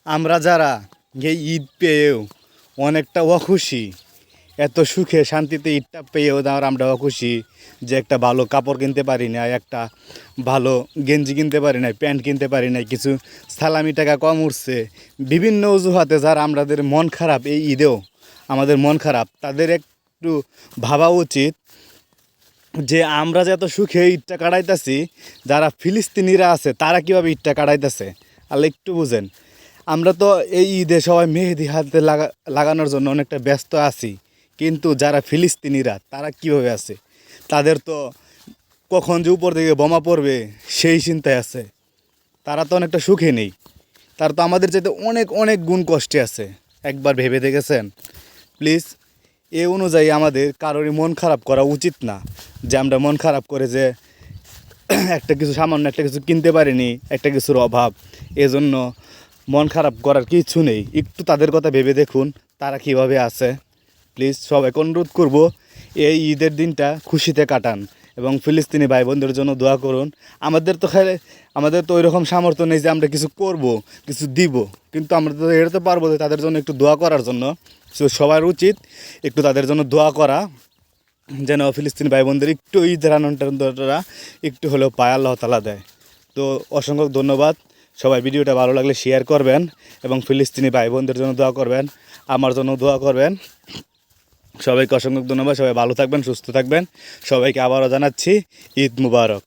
আমরা যারা এই ঈদ পেয়েও অনেকটা অখুশি, এত সুখে শান্তিতে ঈদটা পেয়েও আমরা অখুশি যে একটা ভালো কাপড় কিনতে পারি না, একটা ভালো গেঞ্জি কিনতে পারি না, প্যান্ট কিনতে পারি না, কিছু সালামি টাকা কম উঠছে, বিভিন্ন অজুহাতে যারা আমাদের মন খারাপ, এই ঈদেও আমাদের মন খারাপ, তাদের একটু ভাবা উচিত যে আমরা যে এত সুখে ঈদটা কাটাইতেছি, যারা ফিলিস্তিনিরা আছে তারা কীভাবে ঈদটা কাটাইতেছে। আল্লাহ একটু বুঝেন। আমরা তো এই ঈদে সবাই মেহেদি হাতে লাগানোর জন্য অনেকটা ব্যস্ত আছি, কিন্তু যারা ফিলিস্তিনিরা তারা কীভাবে আছে, তাদের তো কখন যে উপর থেকে বোমা পড়বে সেই চিন্তায় আছে। তারা তো অনেকটা সুখে নেই, তারা তো আমাদের চাইতে অনেক অনেক গুণ কষ্টে আছে। একবার ভেবে দেখেছেন? প্লিজ, এ অনুযায়ী আমাদের কারোরই মন খারাপ করা উচিত না, যে আমরা মন খারাপ করে যে একটা কিছু সামান্য একটা কিছু কিনতে পারিনি, একটা কিছুর অভাব, এজন্য মন খারাপ করার কিছু নেই। একটু তাদের কথা ভেবে দেখুন তারা কীভাবে আছে। প্লিজ সবাইকে অনুরোধ করব, এই ঈদের দিনটা খুশিতে কাটান এবং ফিলিস্তিনি ভাই বোনদের জন্য দোয়া করুন। আমাদের তো ওই রকম সামর্থ্য নেই যে আমরা কিছু করব, কিছু দিব, কিন্তু আমরা তো এটা তো পারবো যে তাদের জন্য একটু দোয়া করার জন্য। সো সবার উচিত একটু তাদের জন্য দোয়া করা, যেন ফিলিস্তিনি ভাই বোনদের একটু ঈদের আনন্দটা একটু হলেও পায় আল্লাহ তাআলা দেয়। তো অসংখ্য ধন্যবাদ। সবাই ভিডিওটা ভালো লাগলে শেয়ার করবেন এবং ফিলিস্তিনি ভাই বোনদের জন্য দোয়া করবেন, আমার জন্য দোয়া করবেন। সবাইকে অসংখ্য ধন্যবাদ। সবাই ভালো থাকবেন, সুস্থ থাকবেন। সবাইকে আবারও জানাচ্ছি ঈদ মুবারক।